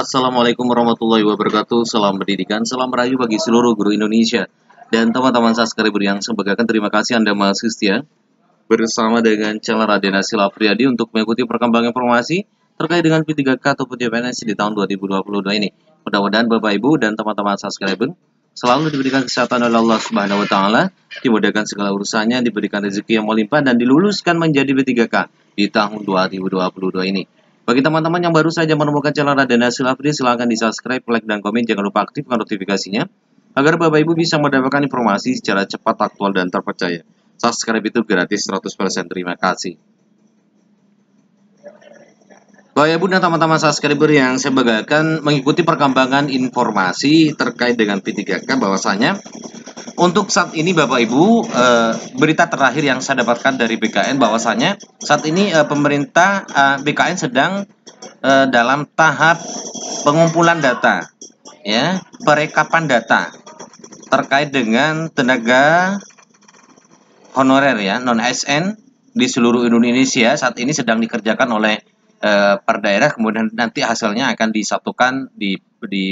Assalamualaikum warahmatullahi wabarakatuh. Salam pendidikan, salam merayu bagi seluruh guru Indonesia dan teman-teman subscriber yang saya banggakan. Terima kasih Anda masih setia bersama dengan channel Raden Hasil Apriyadi untuk mengikuti perkembangan informasi terkait dengan P3K ataupun CPNS di tahun 2022 ini. Mudah-mudahan Bapak Ibu dan teman-teman subscriber selalu diberikan kesehatan oleh Allah Subhanahu wa taala, dimudahkan segala urusannya, diberikan rezeki yang melimpah dan diluluskan menjadi P3K di tahun 2022 ini. Bagi teman-teman yang baru saja menemukan channel Raden Hasil Apriyadi, silahkan di subscribe, like, dan komen. Jangan lupa aktifkan notifikasinya agar Bapak Ibu bisa mendapatkan informasi secara cepat, aktual, dan terpercaya. Subscribe itu gratis 100%. Terima kasih. Bapak Ibu dan teman-teman subscriber yang saya banggakan, mengikuti perkembangan informasi terkait dengan P3K, bahwasanya untuk saat ini Bapak Ibu, berita terakhir yang saya dapatkan dari BKN bahwasanya saat ini pemerintah BKN sedang dalam tahap pengumpulan data, ya, perekapan data terkait dengan tenaga honorer, ya, non ASN di seluruh Indonesia. Saat ini sedang dikerjakan oleh per daerah, kemudian nanti hasilnya akan disatukan di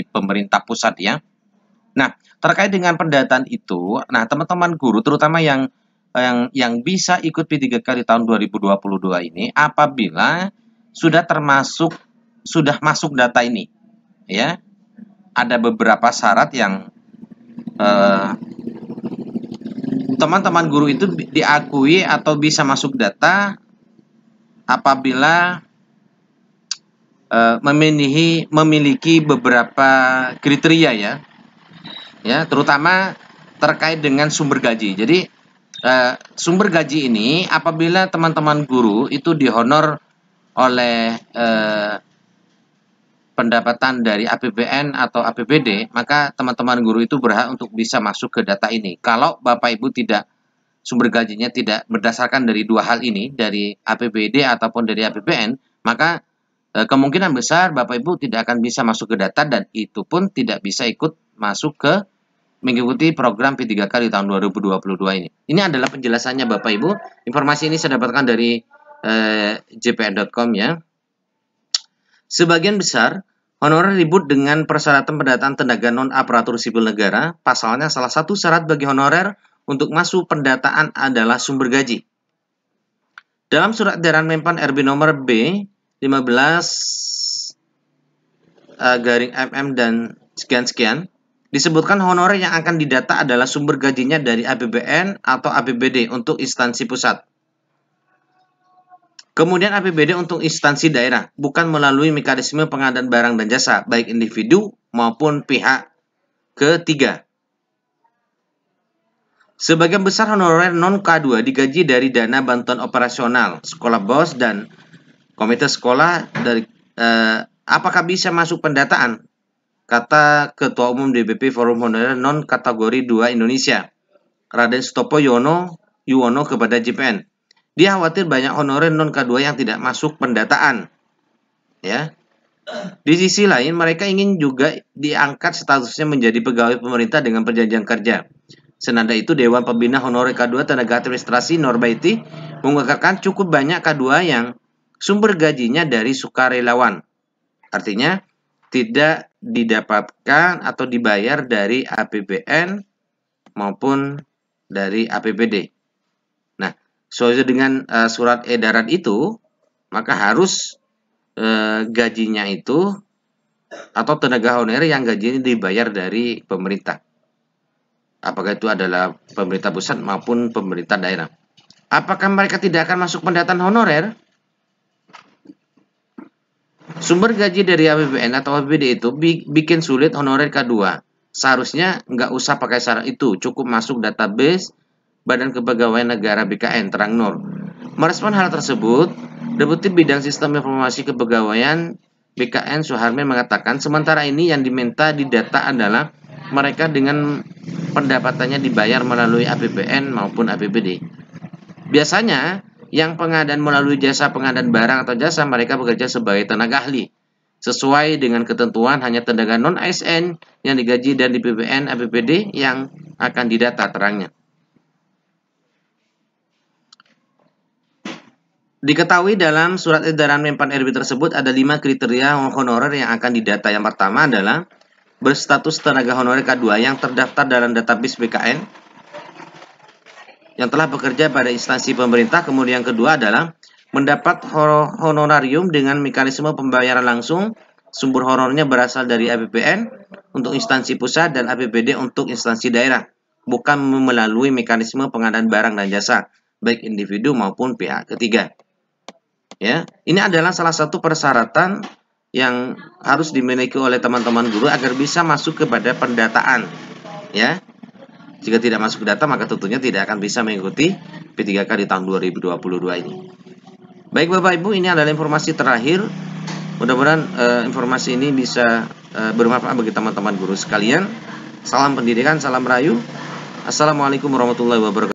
pemerintah pusat, ya. Nah, terkait dengan pendataan itu, nah teman-teman guru terutama yang bisa ikut P3K di tahun 2022 ini, apabila sudah masuk data ini, ya, ada beberapa syarat yang teman-teman guru itu diakui atau bisa masuk data apabila memiliki beberapa kriteria, ya, terutama terkait dengan sumber gaji. Jadi sumber gaji ini apabila teman-teman guru itu dihonor oleh pendapatan dari APBN atau APBD, maka teman-teman guru itu berhak untuk bisa masuk ke data ini. Kalau Bapak Ibu tidak, sumber gajinya tidak berdasarkan dari dua hal ini, dari APBD ataupun dari APBN, maka kemungkinan besar Bapak Ibu tidak akan bisa masuk ke data, dan itu pun tidak bisa ikut masuk ke mengikuti program P3K di tahun 2022 ini. Ini adalah penjelasannya Bapak Ibu. Informasi ini saya dapatkan dari jpn.com, ya. Sebagian besar honorer ribut dengan persyaratan pendataan tenaga non-aparatur sipil negara. Pasalnya, salah satu syarat bagi honorer untuk masuk pendataan adalah sumber gaji. Dalam surat edaran Menpan RB nomor B 15 garing MM dan sekian-sekian, disebutkan honorer yang akan didata adalah sumber gajinya dari APBN atau APBD untuk instansi pusat. Kemudian APBD untuk instansi daerah, bukan melalui mekanisme pengadaan barang dan jasa, baik individu maupun pihak ketiga. Sebagian besar honorer non-K2 digaji dari dana bantuan operasional, sekolah BOS, dan komite sekolah. Apakah bisa masuk pendataan? Kata Ketua Umum DPP Forum Honorer Non Kategori 2 Indonesia, Raden Sutopo Yuwono kepada JPN. Dia khawatir banyak honorer non K2 yang tidak masuk pendataan, ya. Di sisi lain, mereka ingin juga diangkat statusnya menjadi pegawai pemerintah dengan perjanjian kerja. Senada itu, Dewan Pembina Honorer K2 Tenaga Administrasi Norbaiti mengungkapkan cukup banyak K2 yang sumber gajinya dari sukarelawan. Artinya, tidak didapatkan atau dibayar dari APBN maupun dari APBD. Nah, sesuai dengan surat edaran itu, maka harus gajinya itu atau tenaga honorer yang gajinya dibayar dari pemerintah. Apakah itu adalah pemerintah pusat maupun pemerintah daerah. Apakah mereka tidak akan masuk pendataan honorer? Sumber gaji dari APBN atau APBD itu bikin sulit honorer K2. Seharusnya nggak usah pakai syarat itu, cukup masuk database Badan Kepegawaian Negara BKN, terang Nur. Merespon hal tersebut, Deputi Bidang Sistem Informasi Kepegawaian BKN Suharmin mengatakan, sementara ini yang diminta di data adalah mereka dengan pendapatannya dibayar melalui APBN maupun APBD. Biasanya, yang pengadaan melalui jasa pengadaan barang atau jasa, mereka bekerja sebagai tenaga ahli. Sesuai dengan ketentuan, hanya tenaga non-ASN yang digaji dan di PBN APBD yang akan didata, terangnya. Diketahui dalam surat edaran Menpan RB tersebut ada 5 kriteria honorer yang akan didata. Yang pertama adalah berstatus tenaga honorer K2 yang terdaftar dalam database BKN yang telah bekerja pada instansi pemerintah. Kemudian yang kedua adalah mendapat honorarium dengan mekanisme pembayaran langsung. Sumber honornya berasal dari APBN untuk instansi pusat dan APBD untuk instansi daerah, bukan melalui mekanisme pengadaan barang dan jasa, baik individu maupun pihak ketiga. Ya, ini adalah salah satu persyaratan yang harus dimiliki oleh teman-teman guru agar bisa masuk kepada pendataan. Ya, jika tidak masuk ke data, maka tentunya tidak akan bisa mengikuti P3K di tahun 2022 ini. Baik Bapak Ibu, ini adalah informasi terakhir. Mudah-mudahan informasi ini bisa bermanfaat bagi teman-teman guru sekalian. Salam pendidikan, salam rayu. Assalamualaikum warahmatullahi wabarakatuh.